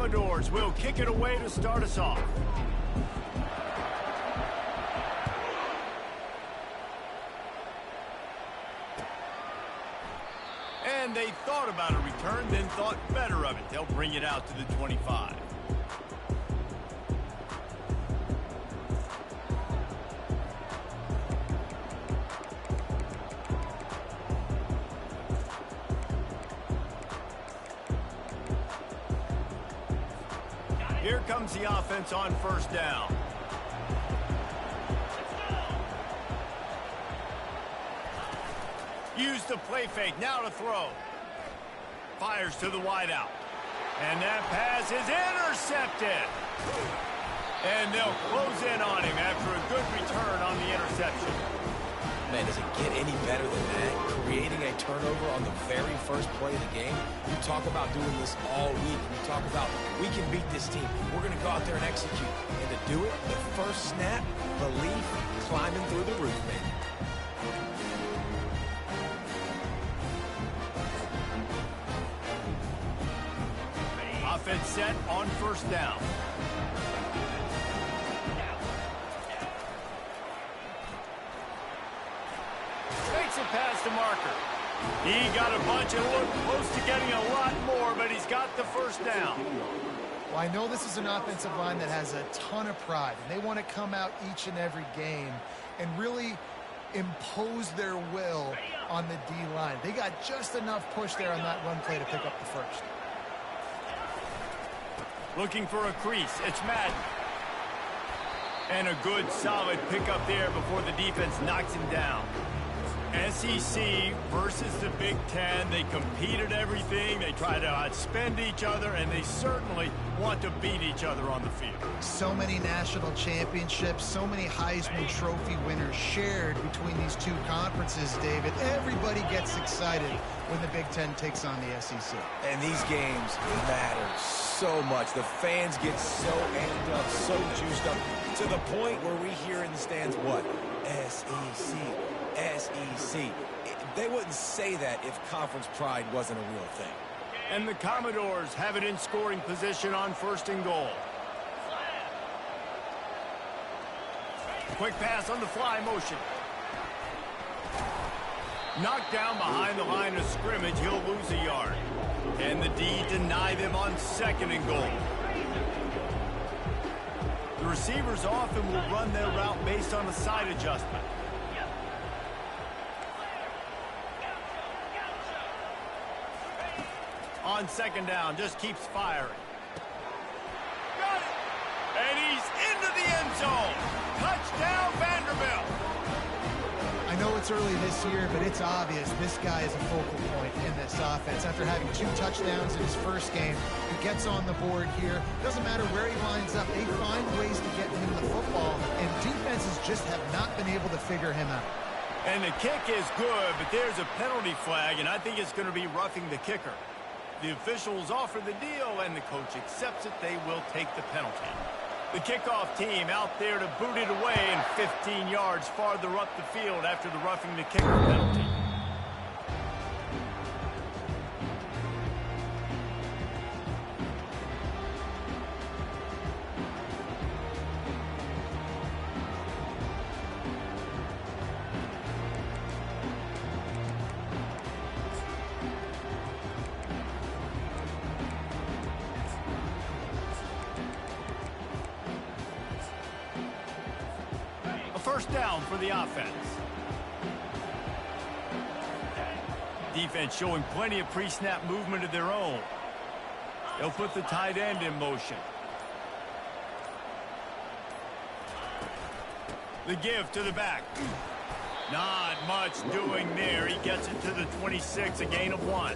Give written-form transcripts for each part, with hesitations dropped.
Commodores will kick it away to start us off. And they thought about a return, then thought better of it. They'll bring it out to the 25. Here comes the offense on first down. Use the play fake, now to throw. Fires to the wideout. And that pass is intercepted. And they'll close in on him after a good return on the interception. Man, does it get any better than that? Creating a turnover on the very first play of the game. You talk about doing this all week. You talk about, we can beat this team. We're going to go out there and execute. And to do it, the first snap, belief climbing through the roof, man. Offense set on first down. Fakes it past the marker. He got a bunch and looked close to getting a lot more, but he's got the first down. Well, I know this is an offensive line that has a ton of pride, and they want to come out each and every game and really impose their will on the D-line. They got just enough push there on that run play to pick up the first. Looking for a crease. It's Madden. And a good, solid pickup there before the defense knocks him down. SEC versus the Big Ten. They compete at everything. They try to outspend each other, and they certainly want to beat each other on the field. So many national championships, so many Heisman Trophy winners shared between these two conferences, David. Everybody gets excited when the Big Ten takes on the SEC. And these games matter so much. The fans get so amped up, so juiced up, to the point where we hear in the stands, what? SEC. SEC. They wouldn't say that if conference pride wasn't a real thing. And the Commodores have it in scoring position on first and goal. Quick pass on the fly motion. Knocked down behind the line of scrimmage. He'll lose a yard. And the D deny them on second and goal. The receivers often will run their route based on a side adjustment. On second down, just keeps firing. Got it! And he's into the end zone. Touchdown, Vanderbilt. I know it's early this year, but it's obvious this guy is a focal point in this offense. After having 2 touchdowns in his first game, he gets on the board here. Doesn't matter where he lines up. They find ways to get him the football, and defenses just have not been able to figure him out. And the kick is good, but there's a penalty flag, and I think it's going to be roughing the kicker. The officials offer the deal, and the coach accepts it. They will take the penalty. The kickoff team out there to boot it away and 15 yards farther up the field after the roughing the kicker penalty. First down for the offense. Defense showing plenty of pre-snap movement of their own. They'll put the tight end in motion. The give to the back. Not much doing there. He gets it to the 26, a gain of 1.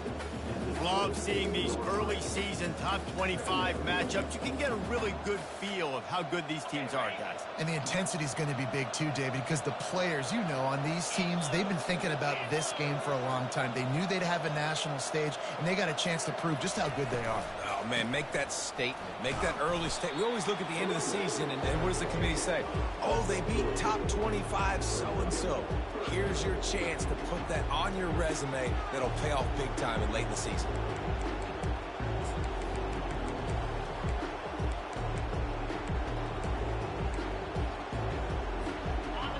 Love seeing these early season top 25 matchups. You can get a really good feel of how good these teams are, guys. And the intensity is going to be big too, David, because the players, you know, on these teams, they've been thinking about this game for a long time. They knew they'd have a national stage, and they got a chance to prove just how good they are. Oh, man, make that statement. Make that early statement. We always look at the end of the season, and what does the committee say? Oh, they beat top 25 so-and-so. Here's your chance to put that on your resume that'll pay off big time and late in the season.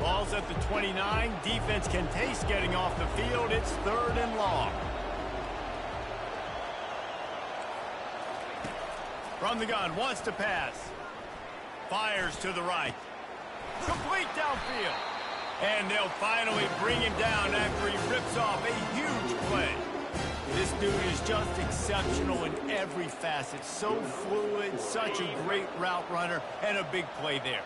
Ball's at the 29. Defense can taste getting off the field. It's 3rd and long. From the gun, wants to pass. Fires to the right. Complete downfield. And they'll finally bring him down after he rips off a huge play. This dude is just exceptional in every facet. So fluid, such a great route runner, and a big play there.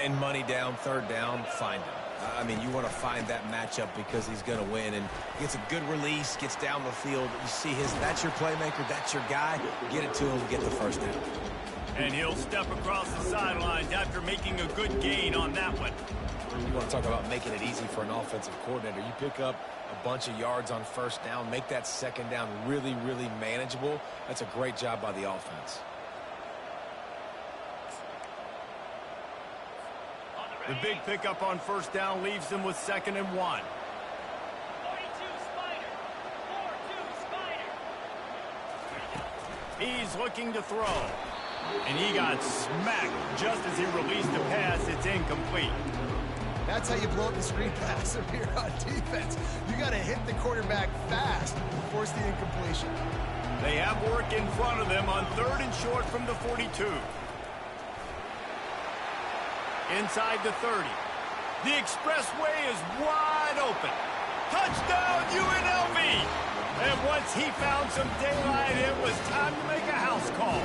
And money down, 3rd down, find him. I mean, you want to find that matchup because he's going to win and gets a good release, gets down the field. You see that's your playmaker, that's your guy. Get it to him, get the 1st down. And he'll step across the sidelines after making a good gain on that one. You want to talk about making it easy for an offensive coordinator. You pick up a bunch of yards on 1st down, make that 2nd down really, really manageable. That's a great job by the offense. The big pickup on 1st down leaves them with 2nd and 1. 42 Spider. 4-2 Spider. He's looking to throw. And he got smacked just as he released the pass. It's incomplete. That's how you blow up the screen pass if you're on defense. You got to hit the quarterback fast and force the incompletion. They have work in front of them on 3rd and short from the 42. Inside the 30. The expressway is wide open. Touchdown UNLV! And once he found some daylight, it was time to make a house call.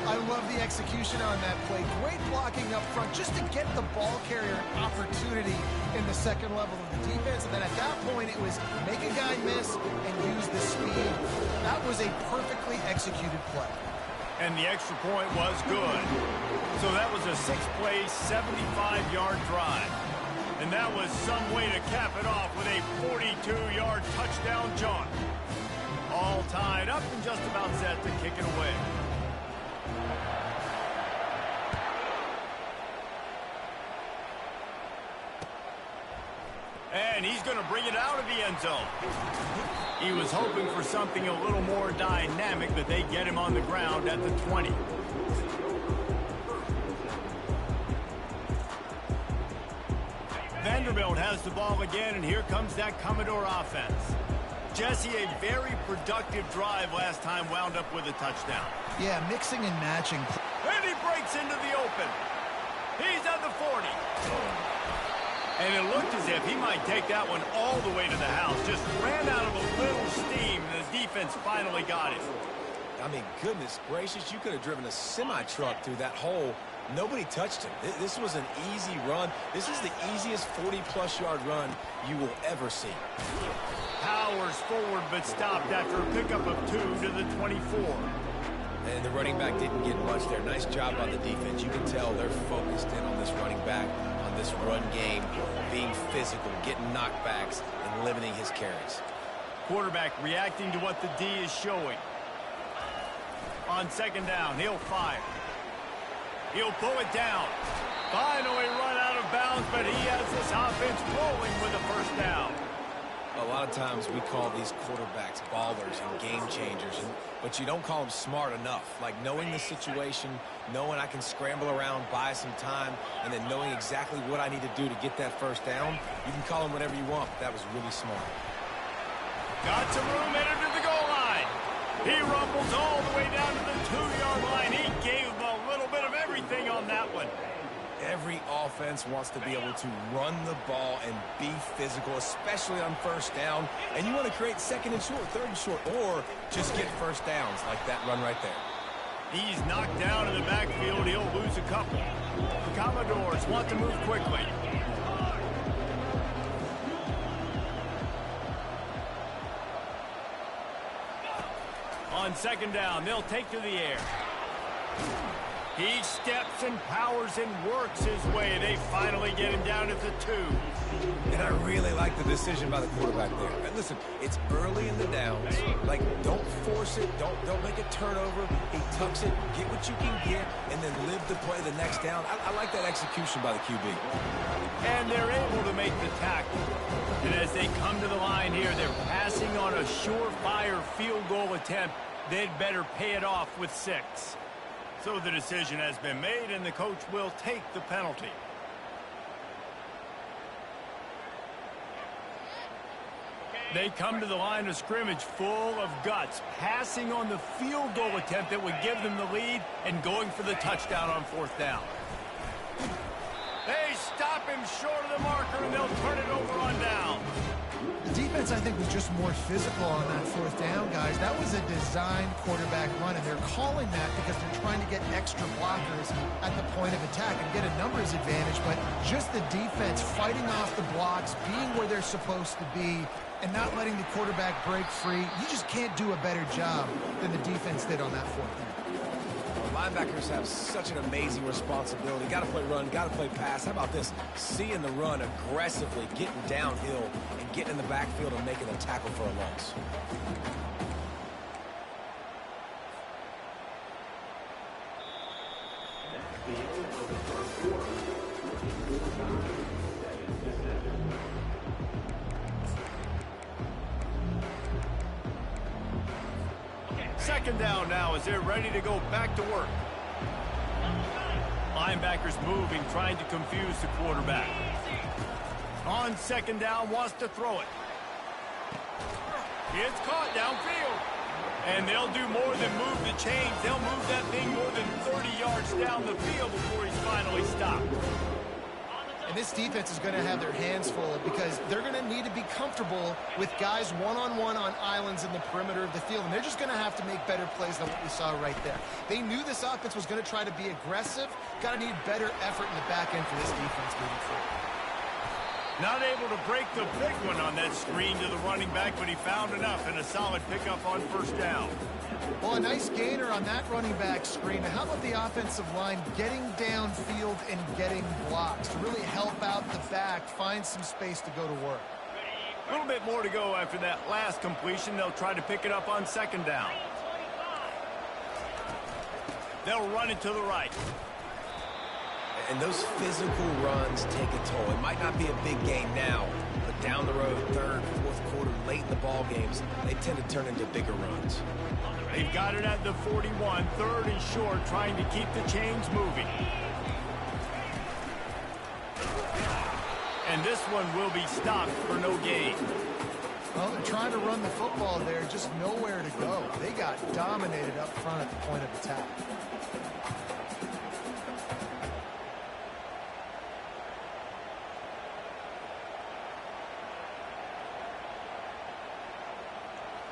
I love the execution on that play. Great blocking up front just to get the ball carrier an opportunity in the 2nd level of the defense. And then at that point, it was make a guy miss and use the speed. That was a perfectly executed play. And the extra point was good. So that was a 6-play, 75-yard drive. And that was some way to cap it off with a 42-yard touchdown jaunt. All tied up and just about set to kick it away. And he's going to bring it out of the end zone. He was hoping for something a little more dynamic, but they get him on the ground at the 20. Vanderbilt has the ball again, and here comes that Commodore offense. Jesse, a very productive drive last time, wound up with a touchdown. Yeah, mixing and matching. And he breaks into the open. He's at the 40. And it looked as if he might take that one all the way to the house. Just ran out of a little steam, and the defense finally got it. I mean, goodness gracious, you could have driven a semi-truck through that hole. Nobody touched him. This was an easy run. This is the easiest 40-plus yard run you will ever see. Powers forward, but stopped after a pickup of 2 to the 24. And the running back didn't get much there. Nice job by the defense. You can tell they're focused in on this running back, on this run game, being physical, getting knockbacks, and limiting his carries. Quarterback reacting to what the D is showing. On 2nd down, he'll fire. He'll pull it down. Finally run out of bounds, but he has this offense rolling with a 1st down. A lot of times we call these quarterbacks ballers and game changers, but you don't call them smart enough. Like knowing the situation, knowing I can scramble around, buy some time, and then knowing exactly what I need to do to get that 1st down. You can call them whatever you want, but that was really smart. Got some room headed to the goal line. He rumbles all the way down to the 2-yard line. He gave a little bit of everything on that one. Every offense wants to be able to run the ball and be physical, especially on 1st down. And you want to create 2nd and short, 3rd and short, or just get 1st downs like that run right there. He's knocked down in the backfield. He'll lose a couple. The Commodores want to move quickly. On 2nd down, they'll take to the air. He steps and powers and works his way. They finally get him down at the 2. And I really like the decision by the quarterback there. And listen, it's early in the downs. Like, don't force it. Don't make a turnover. He tucks it, get what you can get, and then live to play the next down. I like that execution by the QB. And they're able to make the tackle. And as they come to the line here, they're passing on a surefire field goal attempt. They'd better pay it off with 6. So the decision has been made, and the coach will take the penalty. They come to the line of scrimmage full of guts, passing on the field goal attempt that would give them the lead and going for the touchdown on 4th down. They stop him short of the marker, and they'll turn it over on down. The defense, I think, was just more physical on that 4th down, guys. That was a designed quarterback run, and they're calling that because they're trying to get extra blockers at the point of attack and get a numbers advantage, but just the defense fighting off the blocks, being where they're supposed to be, and not letting the quarterback break free. You just can't do a better job than the defense did on that 4th down. Linebackers have such an amazing responsibility. Got to play run, got to play pass. How about this? Seeing the run aggressively, getting downhill, and getting in the backfield and making a tackle for a loss. Second down now as they're ready to go back to work. Linebackers moving, trying to confuse the quarterback. On 2nd down, wants to throw it. It's caught downfield. And they'll do more than move the chains. They'll move that thing more than 30 yards down the field before he's finally stopped. And this defense is going to have their hands full because they're going to need to be comfortable with guys one-on-one on islands in the perimeter of the field. And they're just going to have to make better plays than what we saw right there. They knew this offense was going to try to be aggressive. Got to need better effort in the back end for this defense moving forward. Not able to break the big one on that screen to the running back, but he found enough and a solid pickup on 1st down. Well, a nice gainer on that running back screen. How about the offensive line getting downfield and getting blocks to really help out the back, find some space to go to work? A little bit more to go after that last completion. They'll try to pick it up on 2nd down. They'll run it to the right. And those physical runs take a toll. It might not be a big game now, but down the road, 3rd, 4th quarter, late in the ball games, they tend to turn into bigger runs. They've got it at the 41, 3rd and short, trying to keep the chains moving. And this one will be stopped for no gain. Well, they're trying to run the football there, just nowhere to go. They got dominated up front at the point of attack.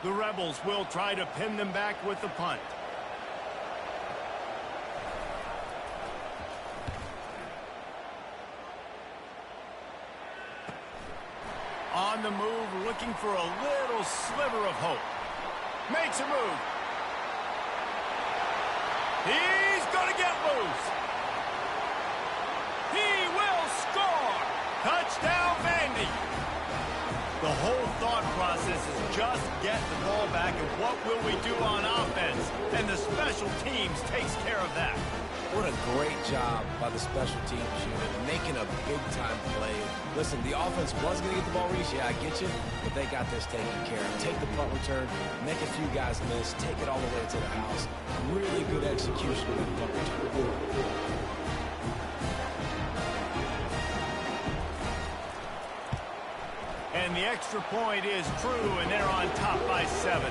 The Rebels will try to pin them back with the punt. On the move, looking for a little sliver of hope. Makes a move. He's going to get loose. He will score. Touchdown, Vandy. The whole thought process is just get the ball back, and what will we do on offense? And the special teams takes care of that. What a great job by the special teams unit, making a big-time play. Listen, the offense was going to get the ball reached. Yeah, I get you, but they got this taken care of. Take the punt return, make a few guys miss, take it all the way to the house. Really good execution with the punt return. And the extra point is true, and they're on top by 7.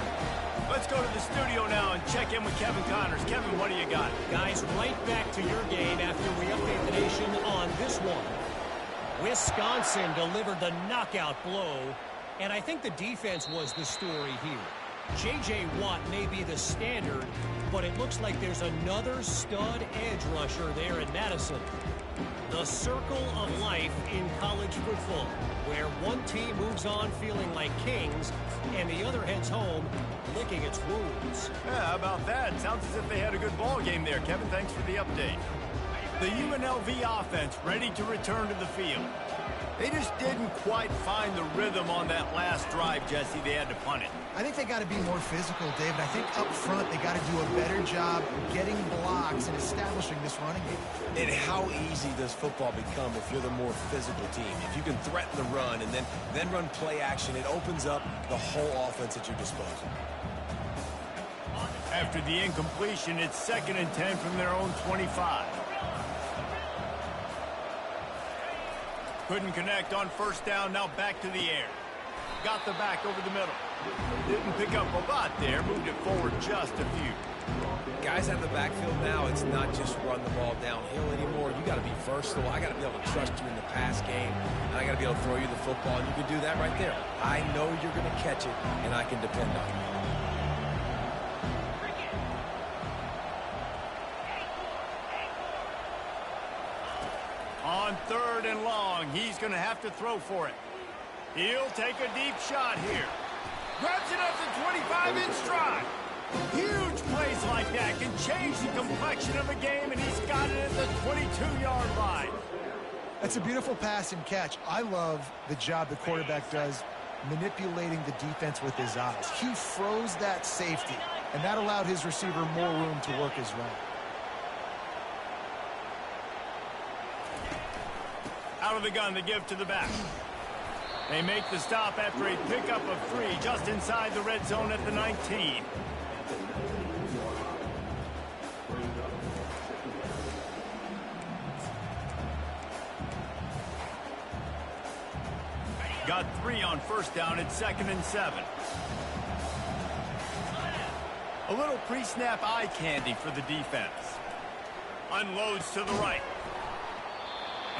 Let's go to the studio now and check in with Kevin Connors. Kevin, what do you got? Guys, right back to your game after we update the nation on this one. Wisconsin delivered the knockout blow, and I think the defense was the story here. J.J. Watt may be the standard, but it looks like there's another stud edge rusher there in Madison. The circle of life in college football, where one team moves on feeling like kings and the other heads home licking its wounds. Yeah, how about that? Sounds as if they had a good ball game there. Kevin, thanks for the update. The UNLV offense ready to return to the field. They just didn't quite find the rhythm on that last drive, Jesse. They had to punt it. I think they got to be more physical, David. I think up front they got to do a better job getting blocks and establishing this running game. And how easy does football become if you're the more physical team? If you can threaten the run and then run play action, it opens up the whole offense at your disposal. After the incompletion, it's 2nd and 10 from their own 25. Couldn't connect on 1st down, now back to the air. Got the back over the middle. Didn't pick up a lot there. Moved it forward just a few. Guys out of the backfield now, it's not just run the ball downhill anymore. You got to be versatile. I got to be able to trust you in the pass game, and I got to be able to throw you the football, and you can do that right there. I know you're going to catch it, and I can depend on you. On 3rd and long, he's going to have to throw for it. He'll take a deep shot here. Grabs it up to 25 in stride. Huge plays like that can change the complexion of a game, and he's got it at the 22-yard line. That's a beautiful pass and catch. I love the job the quarterback does manipulating the defense with his eyes. He froze that safety, and that allowed his receiver more room to work his route. Out of the gun to give to the back. They make the stop after a pickup of 3 just inside the red zone at the 19. Got 3 on 1st down at 2nd and 7. A little pre-snap eye candy for the defense. Unloads to the right.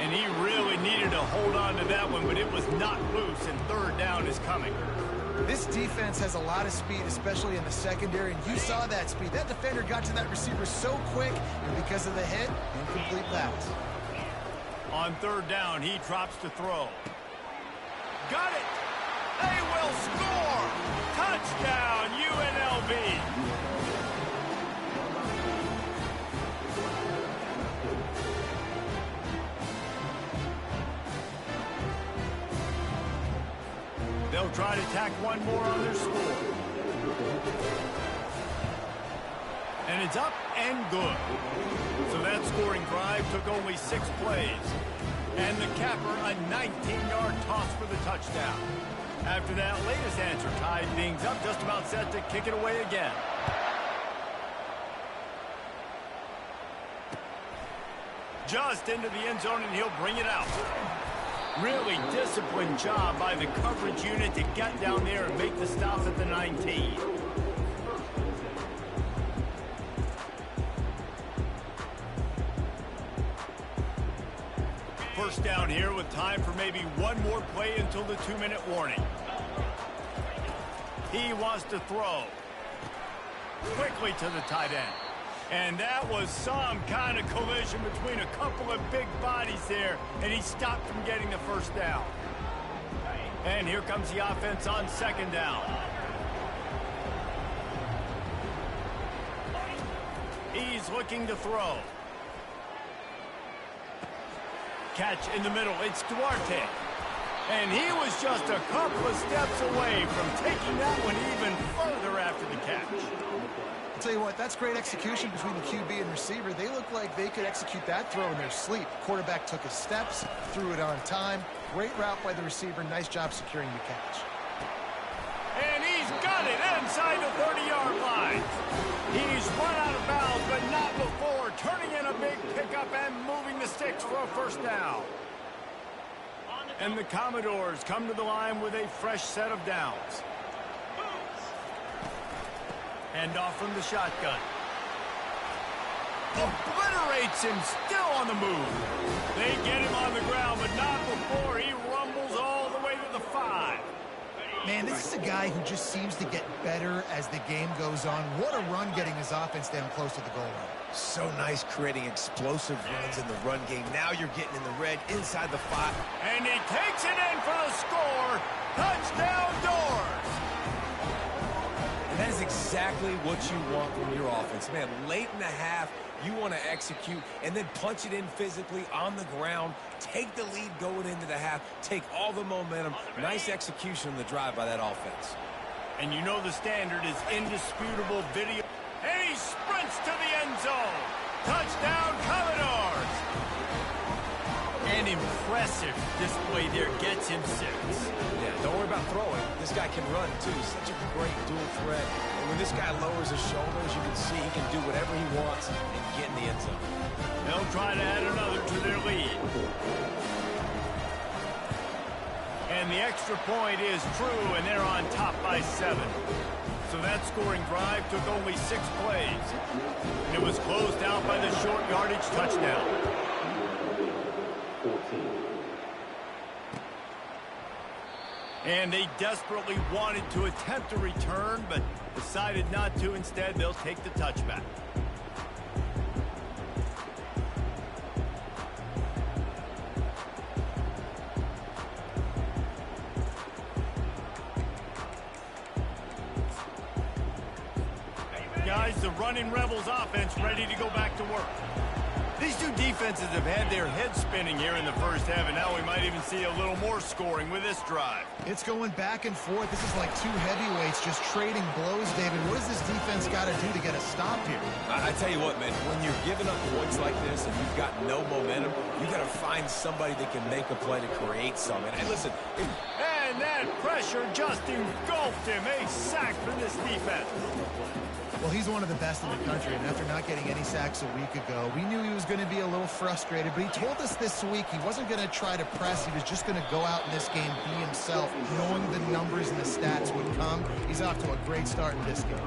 And he really needed to hold on to that one, but it was knocked loose, and 3rd down is coming. This defense has a lot of speed, especially in the secondary, and you saw that speed. That defender got to that receiver so quick, and because of the hit, incomplete pass. On 3rd down, he drops to throw. Got it! They will score! Touchdown, UNLV! They'll try to tack one more on their score. And it's up and good. So that scoring drive took only 6 plays. And the capper, a 19-yard toss for the touchdown. After that latest answer tied things up, just about set to kick it away again. Just into the end zone, and he'll bring it out. Really disciplined job by the coverage unit to get down there and make the stop at the 19. First down here with time for maybe one more play until the 2-minute warning. He wants to throw. Quickly to the tight end. And that was some kind of collision between a couple of big bodies there, and he stopped from getting the first down. And here comes the offense on 2nd down. He's looking to throw. Catch in the middle. It's Duarte. And he was just a couple of steps away from taking that one even further after the catch. I'll tell you what, that's great execution between the QB and receiver. They look like they could execute that throw in their sleep. Quarterback took his steps, threw it on time. Great route by the receiver. Nice job securing the catch. And he's got it inside the 30-yard line. He's run out of bounds, but not before turning in a big pickup and moving the sticks for a first down. And the Commodores come to the line with a fresh set of downs. Hand off from the shotgun. Obliterates him, still on the move. They get him on the ground, but not before he rumbles all the way to the 5. Man, this is a guy who just seems to get better as the game goes on. What a run getting his offense down close to the goal line. So nice creating explosive runs in the run game. Now you're getting in the red inside the 5. And he takes it in for the score. Touchdown, Doors. And that is exactly what you want from your offense. Man, late in the half, you want to execute and then punch it in physically on the ground. Take the lead going into the half. Take all the momentum. Nice execution on the drive by that offense. And you know the standard is indisputable video. And he sprints to the end zone. Touchdown, Commodores. An impressive display there gets him 6. Yeah, don't worry about throwing. This guy can run, too. Such a great dual threat. And when this guy lowers his shoulders, you can see he can do whatever he wants and get in the end zone. They'll try to add another to their lead. And And the extra point is true, and they're on top by 7. So that scoring drive took only 6 plays. And it was closed out by the short yardage touchdown. And they desperately wanted to attempt a return, but decided not to. Instead, they'll take the touchback. Guys, the running Rebels offense ready to go back to work. These two defenses have had their heads spinning here in the first half, and now we might even see a little more scoring with this drive. It's going back and forth. This is like two heavyweights just trading blows, David. What does this defense got to do to get a stop here? I tell you what, man, when you're giving up points like this and you've got no momentum, you got to find somebody that can make a play to create something. And listen, and that pressure just engulfed him. A sack for this defense. Well, he's one of the best in the country, and after not getting any sacks a week ago, we knew he was going to be a little frustrated, but he told us this week he wasn't going to try to press. He was just going to go out in this game, be himself, knowing the numbers and the stats would come. He's off to a great start in this game.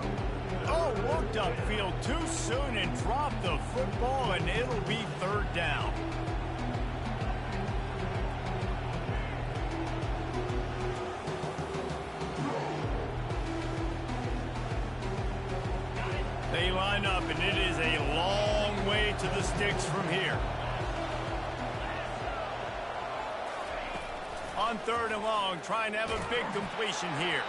Oh, worked upfield too soon and dropped the football, and it'll be 3rd down. They line up, and it is a long way to the sticks from here. On 3rd and long, trying to have a big completion here.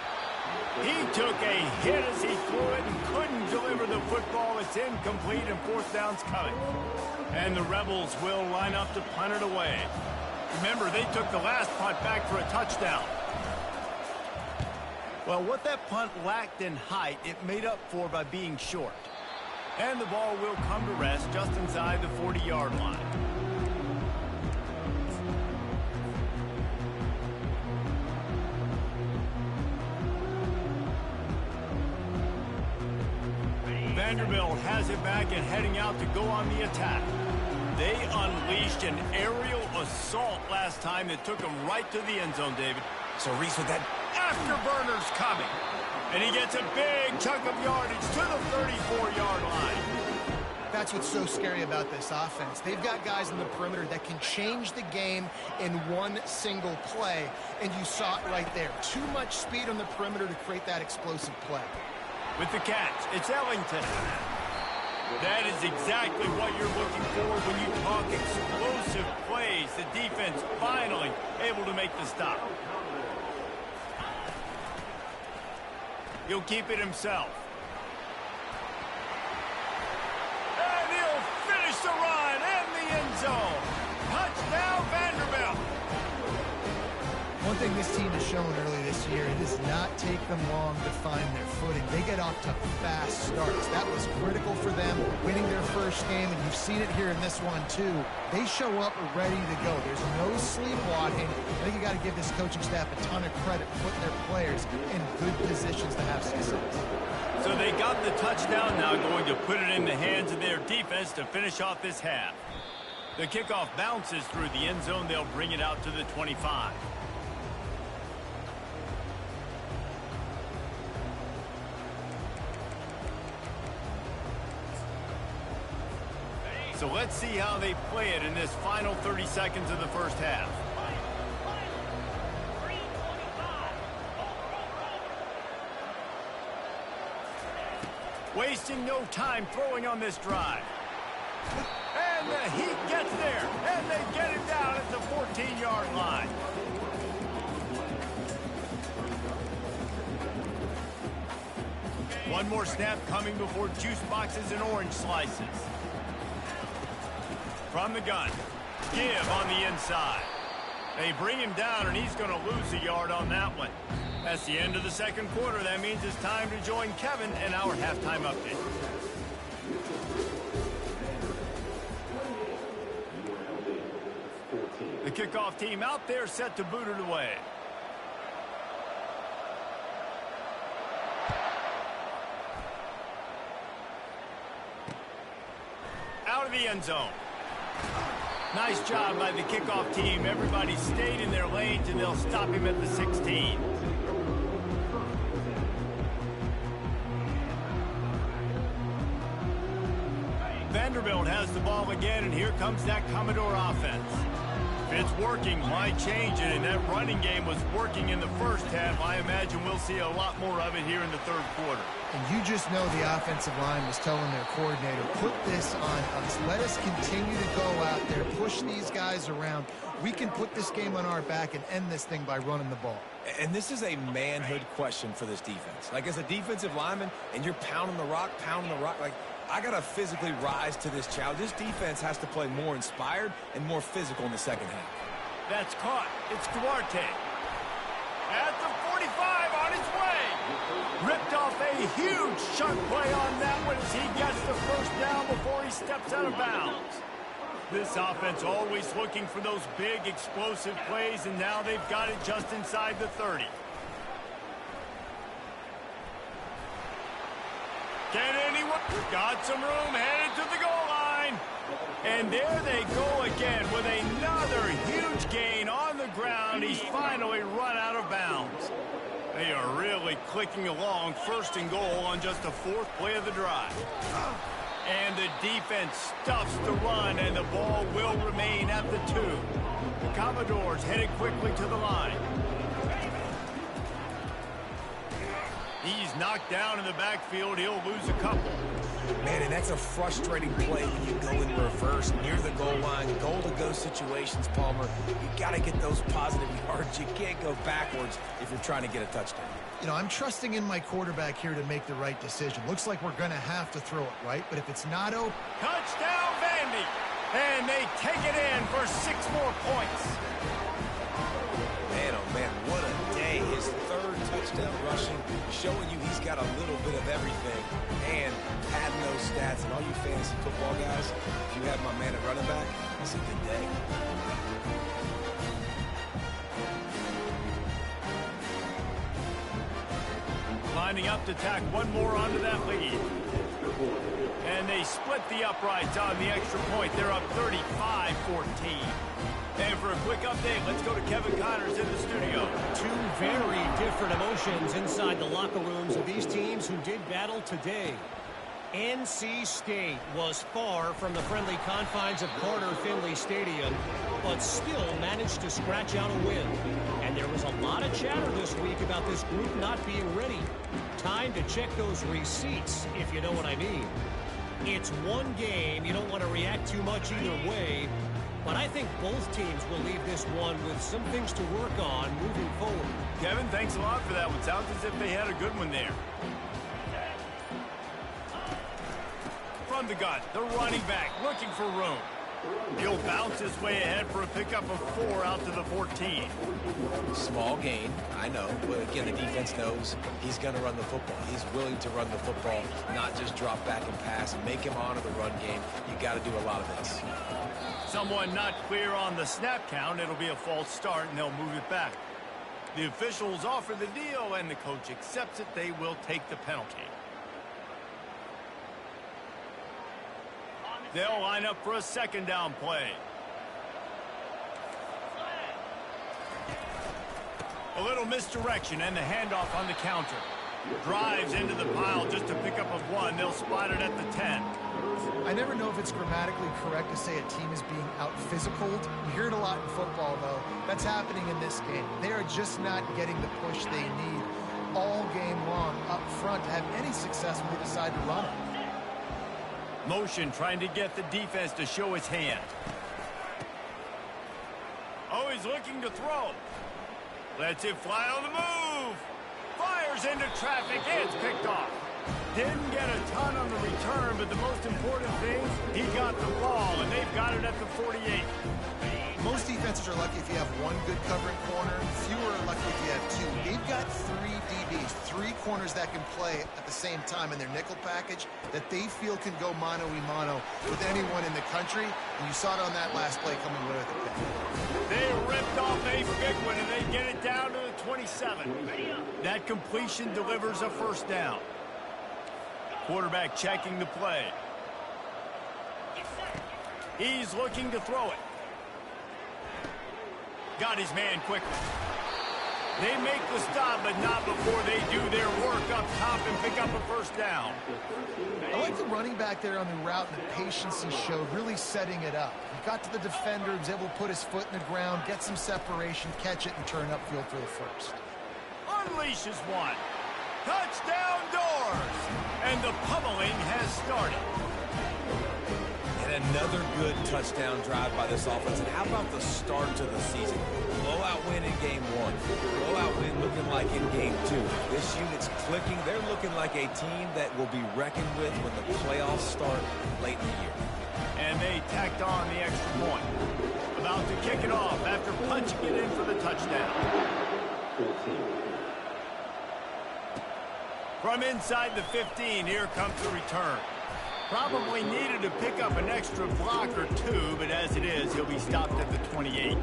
He took a hit as he threw it and couldn't deliver the football. It's incomplete, and 4th down's coming. And the Rebels will line up to punt it away. Remember, they took the last punt back for a touchdown. Well, what that punt lacked in height, it made up for by being short. And the ball will come to rest just inside the 40-yard line. Vanderbilt has it back and heading out to go on the attack. They unleashed an aerial assault last time that took them right to the end zone, David. so Reese with that Afterburner's coming. And he gets a big chunk of yardage to the 34-yard line. That's what's so scary about this offense. They've got guys in the perimeter that can change the game in one single play, and you saw it right there. Too much speed on the perimeter to create that explosive play. With the catch, it's Ellington. That is exactly what you're looking for when you talk explosive plays. The defense finally able to make the stop. He'll keep it himself. And he'll finish the run in the end zone. Touchdown, Vanderbilt. One thing this team has shown early this year, it does not take them long to find their footing. They get off to fast starts. That was critical for them, winning their first game, and you've seen it here in this one too. They show up ready to go. There's no sleepwalking. I think you got to give this coaching staff a ton of credit for putting their players in good positions to have success. So they got the touchdown, now going to put it in the hands of their defense to finish off this half. The kickoff bounces through the end zone. They'll bring it out to the 25. So let's see how they play it in this final 30 seconds of the first half. Wasting no time throwing on this drive. And the Heat gets there, and they get him down at the 14-yard line. One more snap coming before juice boxes and orange slices. From the gun, give on the inside. They bring him down, and he's going to lose a yard on that one. That's the end of the second quarter. That means it's time to join Kevin and our halftime update. The kickoff team out there set to boot it away. Out of the end zone. Nice job by the kickoff team. Everybody stayed in their lanes, and they'll stop him at the 16. Vanderbilt has the ball again, and here comes that Commodore offense. If it's working, why change it? And that running game was working in the first half. I imagine we'll see a lot more of it here in the third quarter. And you just know the offensive line was telling their coordinator, put this on us. Let us continue to go out there, push these guys around. We can put this game on our back and end this thing by running the ball. And this is a manhood question for this defense. Like, as a defensive lineman, and you're pounding the rock, like, I got to physically rise to this challenge. This defense has to play more inspired and more physical in the second half. That's caught. It's Duarte. At the 45, on his way. Ripped off a huge chunk play on that one as he gets the first down before he steps out of bounds. This offense always looking for those big explosive plays, and now they've got it just inside the 30. Can anyone? Got some room, headed to the goal line. And there they go again with another huge gain on the ground. He's finally run out of bounds. They are really clicking along, first and goal on just the fourth play of the drive. And the defense stuffs the run, and the ball will remain at the 2. The Commodores headed quickly to the line. He's knocked down in the backfield. He'll lose a couple. Man, and that's a frustrating play when you go in reverse near the goal line. Goal-to-go situations, Palmer. You got to get those positive yards. You can't go backwards if you're trying to get a touchdown. You know, I'm trusting in my quarterback here to make the right decision. Looks like we're going to have to throw it, right? But if it's not open... Touchdown, Vandy! And they take it in for 6 more points. Man, oh man, what a day. His third touchdown rushing, showing you he's got a little bit of everything. And padding those stats. And all you fantasy football guys, if you have my man at running back, it's a good day. Lining up to tack one more onto that lead. And they split the uprights on the extra point. They're up 35-14. And for a quick update, let's go to Kevin Connors in the studio. Two very different emotions inside the locker rooms of these teams who did battle today. NC State was far from the friendly confines of Carter Finley Stadium, but still managed to scratch out a win. And there was a lot of chatter this week about this group not being ready. Time to check those receipts, if you know what I mean. It's one game. You don't want to react too much either way. But I think both teams will leave this one with some things to work on moving forward. Kevin, thanks a lot for that one. Sounds as if they had a good one there. From the gun, the running back looking for room. He'll bounce his way ahead for a pickup of 4 out to the 14. Small gain, I know, but again, the defense knows he's going to run the football. He's willing to run the football, not just drop back and pass and make him honor the run game. You got to do a lot of this. Someone not clear on the snap count. It'll be a false start, and they'll move it back. The officials offer the deal, and the coach accepts it. They will take the penalty. They'll line up for a second down play. A little misdirection and the handoff on the counter. Drives into the pile just to pick up of 1. They'll spot it at the 10. I never know if it's grammatically correct to say a team is being out-physicaled. You hear it a lot in football, though. That's happening in this game. They are just not getting the push they need all game long up front to have any success when they decide to run it. Motion trying to get the defense to show his hand. Oh, he's looking to throw. Lets it fly on the move. Fires into traffic. It's picked off. Didn't get a ton on the return, but the most important thing, he got the ball, and they've got it at the 48. Most defenses are lucky if you have one good covering corner. Fewer are lucky if you have 2. They've got 3 DBs, 3 corners that can play at the same time in their nickel package that they feel can go mano-a-mano with anyone in the country. And you saw it on that last play coming away with the pick. They ripped off a big one, and they get it down to the 27. That completion delivers a first down. Quarterback checking the play. He's looking to throw it. Got his man quickly. They make the stop, but not before they do their work up top and pick up a first down. I like the running back there on the route and the patience he showed, really setting it up. He got to the defender, was able to put his foot in the ground, get some separation, catch it, and turn upfield for the first. Unleashes one. Touchdown Doors! And the pummeling has started. And another good touchdown drive by this offense. And how about the start to the season? Blowout win in game 1. Blowout win looking like in game 2. This unit's clicking. They're looking like a team that will be reckoned with when the playoffs start late in the year. And they tacked on the extra point. About to kick it off after punching it in for the touchdown. From inside the 15, here comes the return. Probably needed to pick up an extra block or two, but as it is, he'll be stopped at the 28.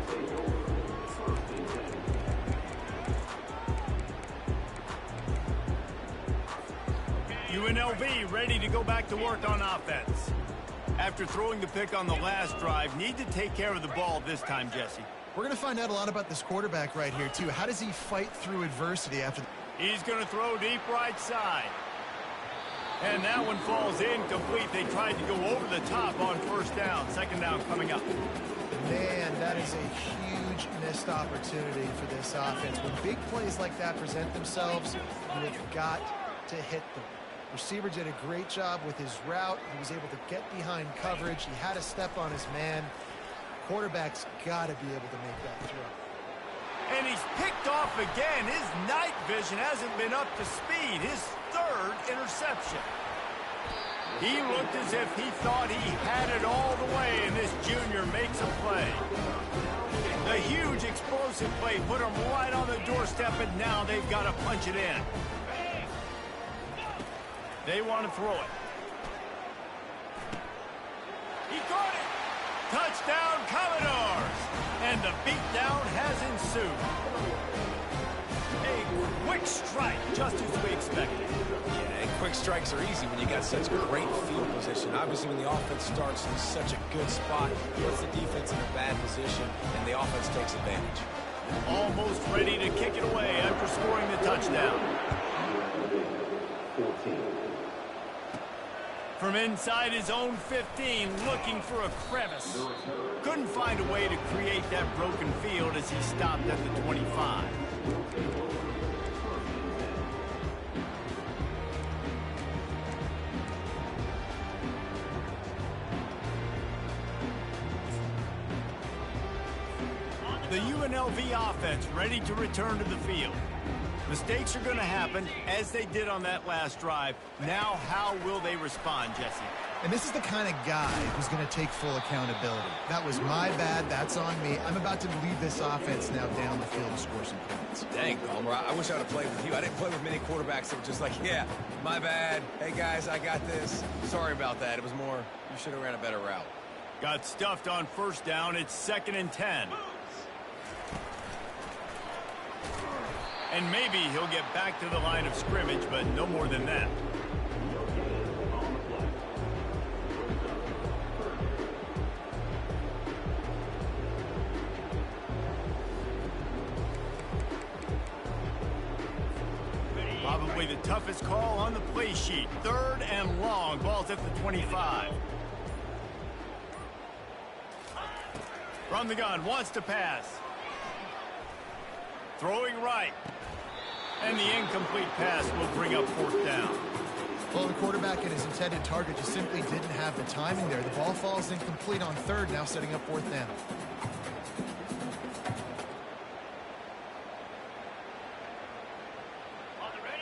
UNLV ready to go back to work on offense. After throwing the pick on the last drive, need to take care of the ball this time, Jesse. We're going to find out a lot about this quarterback right here, too. How does he fight through adversity after... He's going to throw deep right side. And that one falls incomplete. They tried to go over the top on first down. Second down coming up. Man, that is a huge missed opportunity for this offense. When big plays like that present themselves, you have got to hit them. Receiver did a great job with his route. He was able to get behind coverage. He had a step on his man. Quarterback's got to be able to make that throw. And he's picked off again. His night vision hasn't been up to speed. His third interception. He looked as if he thought he had it all the way, and this junior makes a play. The huge explosive play put him right on the doorstep, and now they've got to punch it in. They want to throw it. He caught it. Touchdown, Commodores. And the beatdown has ensued. A quick strike, just as we expected. Yeah, and quick strikes are easy when you got such great field position. Obviously, when the offense starts in such a good spot, it puts the defense in a bad position, and the offense takes advantage. Almost ready to kick it away after scoring the touchdown. From inside his own 15, looking for a crevice. Couldn't find a way to create that broken field as he stopped at the 25. The UNLV offense ready to return to the field. Mistakes are going to happen, as they did on that last drive. Now, how will they respond, Jesse? And this is the kind of guy who's going to take full accountability. That was my bad. That's on me. I'm about to lead this offense now down the field to score some points. Dang, Palmer, I wish I would have played with you. I didn't play with many quarterbacks that were just like, yeah, my bad. Hey, guys, I got this. Sorry about that. It was more, you should have ran a better route. Got stuffed on first down. It's 2nd and 10. And maybe he'll get back to the line of scrimmage, but no more than that. Probably the toughest call on the play sheet. 3rd and long. Ball's at the 25. From the gun, wants to pass. Throwing right. And the incomplete pass will bring up 4th down. Well, the quarterback and his intended target just simply didn't have the timing there. The ball falls incomplete on 3rd, now setting up 4th down.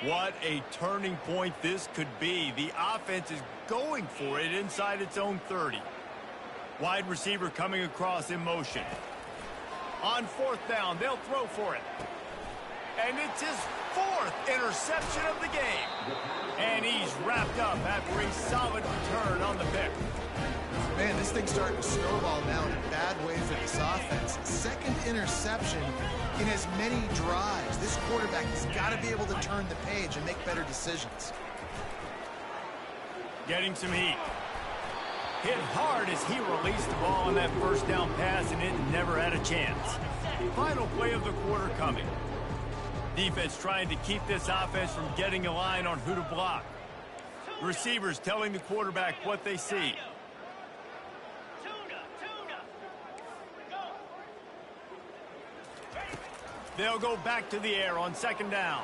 What a turning point this could be. The offense is going for it inside its own 30. Wide receiver coming across in motion. On 4th down, they'll throw for it. And it's his 4th interception of the game. And he's wrapped up after a solid return on the pick. Man, this thing's starting to snowball now in a bad way for this offense. 2nd interception in as many drives. This quarterback has got to be able to turn the page and make better decisions. Getting some heat. Hit hard as he released the ball on that first down pass, and it never had a chance. Final play of the quarter coming. Defense trying to keep this offense from getting a line on who to block. Receivers telling the quarterback what they see. They'll go back to the air on second down.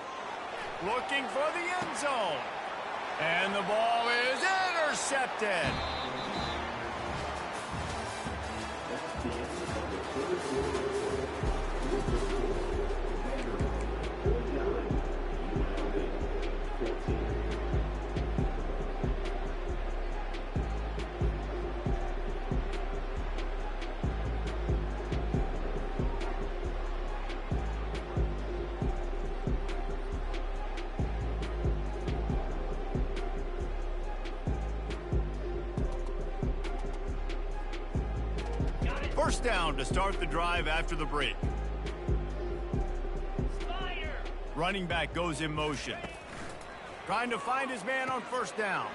Looking for the end zone. And the ball is intercepted. First down to start the drive after the break. Running back goes in motion. Trying to find his man on first down.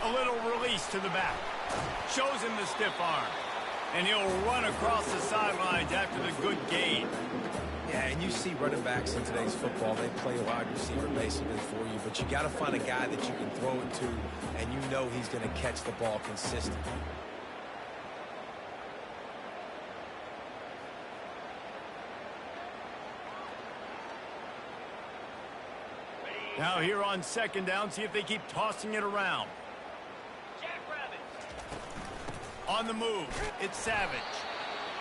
A little release to the back. Shows him the stiff arm. And he'll run across the sidelines after the good gain. Yeah, and you see running backs in today's football, they play a wide receiver basically for you, but you got to find a guy that you can throw it to, and you know he's going to catch the ball consistently. Now here on second down, see if they keep tossing it around. On the move, it's Savage.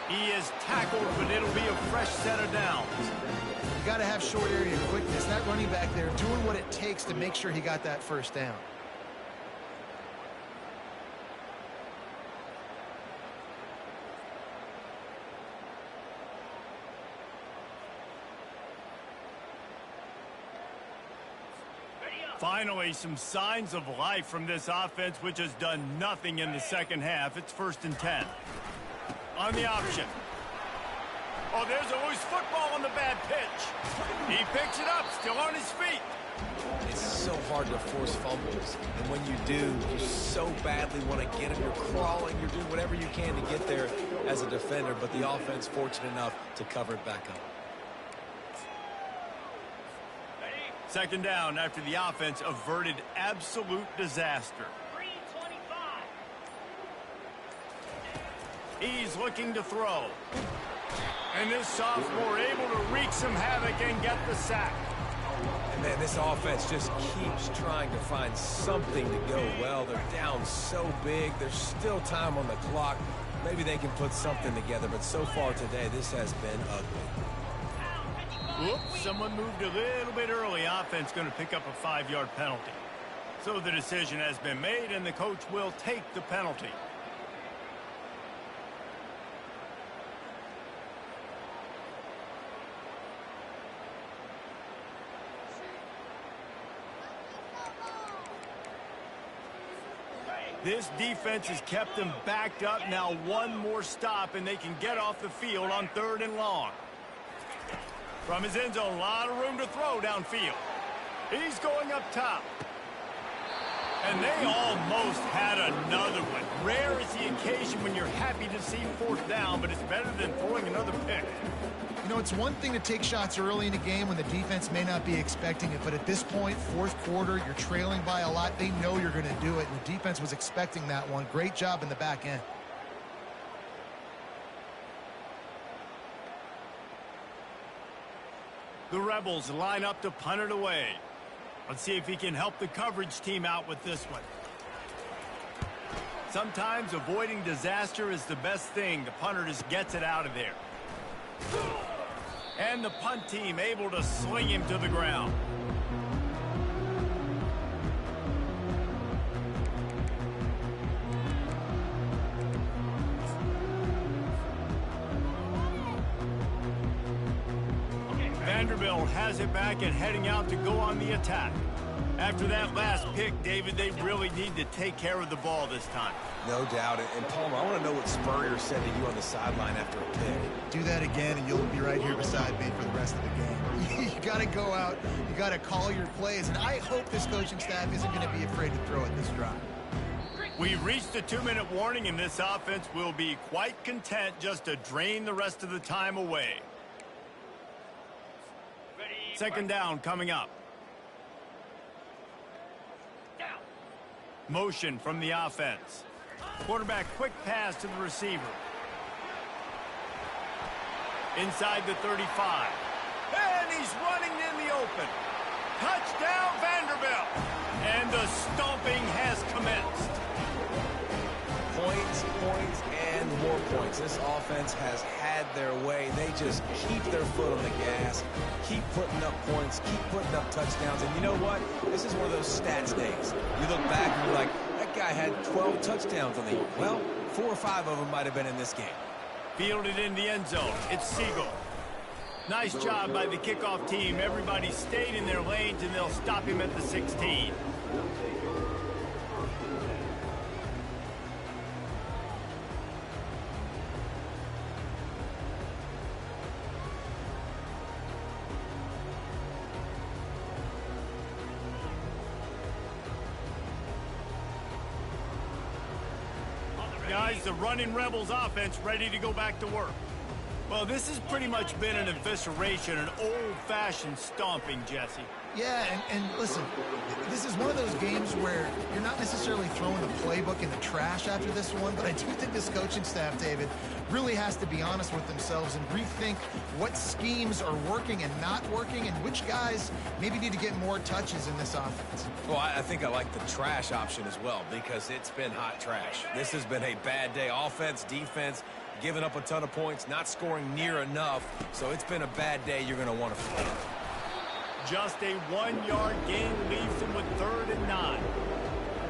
He is tackled, but it'll be a fresh set of downs. You got to have short area quickness. That running back there doing what it takes to make sure he got that first down. Finally, some signs of life from this offense, which has done nothing in the second half. It's 1st and 10. On the option. Oh, there's a loose football on the bad pitch. He picks it up, still on his feet. It's so hard to force fumbles, and when you do, you so badly want to get him. You're crawling, you're doing whatever you can to get there as a defender, but the offense fortunate enough to cover it back up. Second down after the offense averted absolute disaster. He's looking to throw. And this sophomore able to wreak some havoc and get the sack. And man, this offense just keeps trying to find something to go well. They're down so big. There's still time on the clock. Maybe they can put something together, but so far today, this has been ugly. Whoops, someone moved a little bit early. Offense going to pick up a 5-yard penalty. So the decision has been made, and the coach will take the penalty. This defense has kept them backed up. Now one more stop, and they can get off the field on 3rd and long. From his end zone, a lot of room to throw downfield. He's going up top. And they almost had another one. Rare is the occasion when you're happy to see 4th down, but it's better than throwing another pick. You know, it's one thing to take shots early in a game when the defense may not be expecting it, but at this point, 4th quarter, you're trailing by a lot. They know you're going to do it, and the defense was expecting that one. Great job in the back end. The Rebels line up to punt it away. Let's see if he can help the coverage team out with this one. Sometimes avoiding disaster is the best thing. The punter just gets it out of there. And the punt team able to sling him to the ground. Vanderbilt has it back and heading out to go on the attack. After that last pick, David, they really need to take care of the ball this time. No doubt. And Palmer, I want to know what Spurrier said to you on the sideline after a pick. Do that again, and you'll be right here beside me for the rest of the game. You got to go out. You got to call your plays, and I hope this coaching staff isn't going to be afraid to throw it this drive. We've reached the 2-minute warning, and this offense will be quite content just to drain the rest of the time away. Second down coming up. Motion from the offense. Quarterback quick pass to the receiver. Inside the 35. And he's running in the open. Touchdown Vanderbilt. And the stomping has commenced. Points, points, and more points. This offense has had their way. They just keep their foot on the gas, keep putting up points, keep putting up touchdowns. And you know what? This is one of those stats days. You look back and you're like, that guy had 12 touchdowns on the year. Well, 4 or 5 of them might have been in this game. Fielded in the end zone. It's Siegel. Nice job by the kickoff team. Everybody stayed in their lanes, and they'll stop him at the 16. Guys, the Running Rebels offense ready to go back to work. Well, this has pretty much been an evisceration, an old-fashioned stomping, Jesse. Yeah, and listen, this is one of those games where you're not necessarily throwing the playbook in the trash after this one, but I do think this coaching staff, David, really has to be honest with themselves and rethink what schemes are working and not working and which guys maybe need to get more touches in this offense. Well, I think I like the trash option as well because it's been hot trash. This has been a bad day. Offense, defense, giving up a ton of points, not scoring near enough. So it's been a bad day you're going to want to flip. Just a 1-yard gain leaves them with 3rd and 9.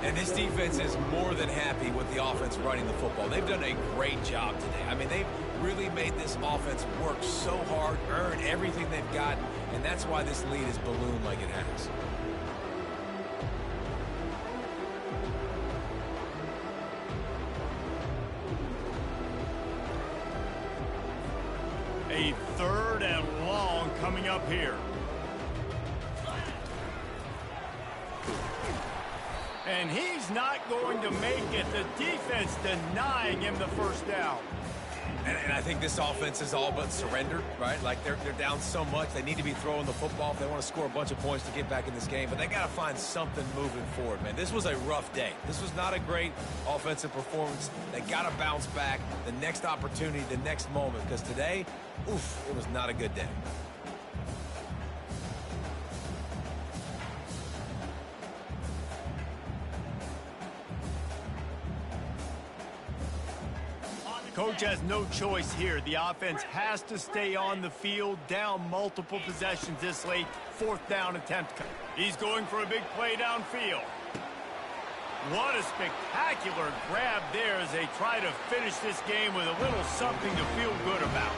And this defense is more than happy with the offense running the football. They've done a great job today. I mean, they've really made this offense work so hard, earn everything they've got, and that's why this lead is ballooned like it has. A 3rd and long coming up here. And he's not going to make it. The defense denying him the first down. And I think this offense is all but surrendered, right? Like they're down so much. They need to be throwing the football if they want to score a bunch of points to get back in this game. But they got to find something moving forward, man. This was a rough day. This was not a great offensive performance. They got to bounce back the next opportunity, the next moment. Because today, oof, it was not a good day. Coach has no choice here. The offense has to stay on the field, down multiple possessions this late. 4th down attempt. He's going for a big play downfield. What a spectacular grab there as they try to finish this game with a little something to feel good about.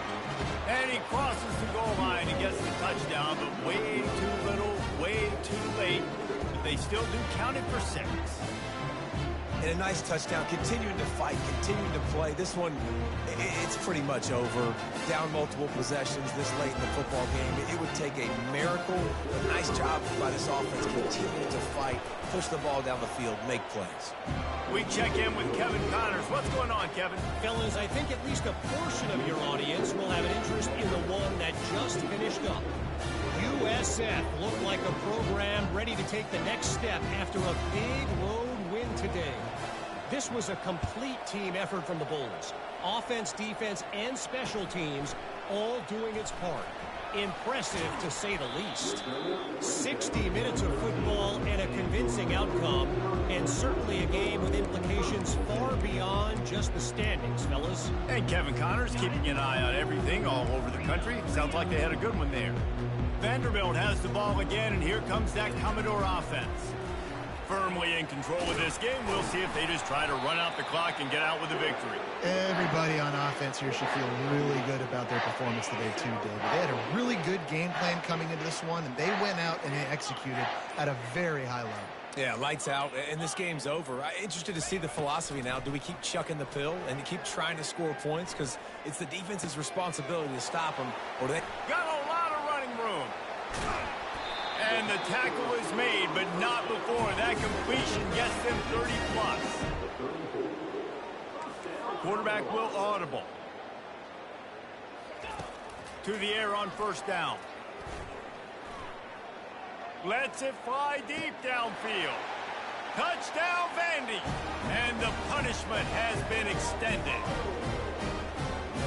And he crosses the goal line and gets the touchdown, but way too little, way too late. But they still do count it for 6. And a nice touchdown, continuing to fight, continuing to play. This one, it's pretty much over. Down multiple possessions this late in the football game. It would take a miracle. A nice job by this offense, continuing to fight, push the ball down the field, make plays. We check in with Kevin Connors. What's going on, Kevin? Fellas, I think at least a portion of your audience will have an interest in the one that just finished up. USF looked like a program ready to take the next step after a big road win today. This was a complete team effort from the Bulls. Offense, defense, and special teams all doing its part. Impressive, to say the least. 60 minutes of football and a convincing outcome, and certainly a game with implications far beyond just the standings, fellas. And Kevin Connors keeping an eye on everything all over the country. Sounds like they had a good one there. Vanderbilt has the ball again, and here comes that Commodore offense. Firmly in control of this game. We'll see if they just try to run out the clock and get out with a victory. Everybody on offense here should feel really good about their performance today too, David. They had a really good game plan coming into this one, and they went out and they executed at a very high level. Yeah, lights out, and this game's over. I'm interested to see the philosophy now. Do we keep chucking the pill and keep trying to score points? Because it's the defense's responsibility to stop them, or they got a lot of running room. And the tackle is made, but not before that completion gets them 30-plus. Quarterback will audible. To the air on 1st down. Lets it fly deep downfield. Touchdown, Vandy. And the punishment has been extended.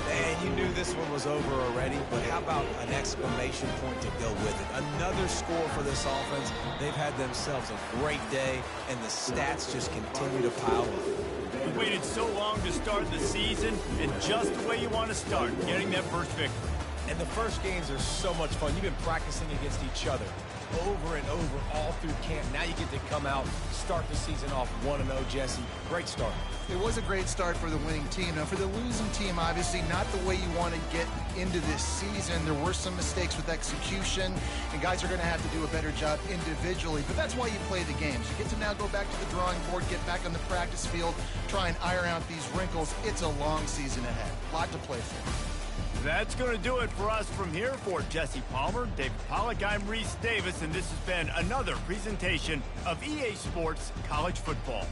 And you knew this one was over already, but how about an exclamation point to go with it? Another score for this offense. They've had themselves a great day, and the stats just continue to pile up. We waited so long to start the season, and just the way you want to start, getting that first victory. And the first games are so much fun. You've been practicing against each other over and over all through camp. Now you get to come out, start the season off 1-0, Jesse. Great start. It was a great start for the winning team. Now, for the losing team, obviously not the way you want to get into this season. There were some mistakes with execution, and guys are going to have to do a better job individually. But that's why you play the games. You get to now go back to the drawing board, get back on the practice field, try and iron out these wrinkles. It's a long season ahead. A lot to play for. That's going to do it for us from here. For Jesse Palmer, David Pollack, I'm Reese Davis, and this has been another presentation of EA Sports College Football.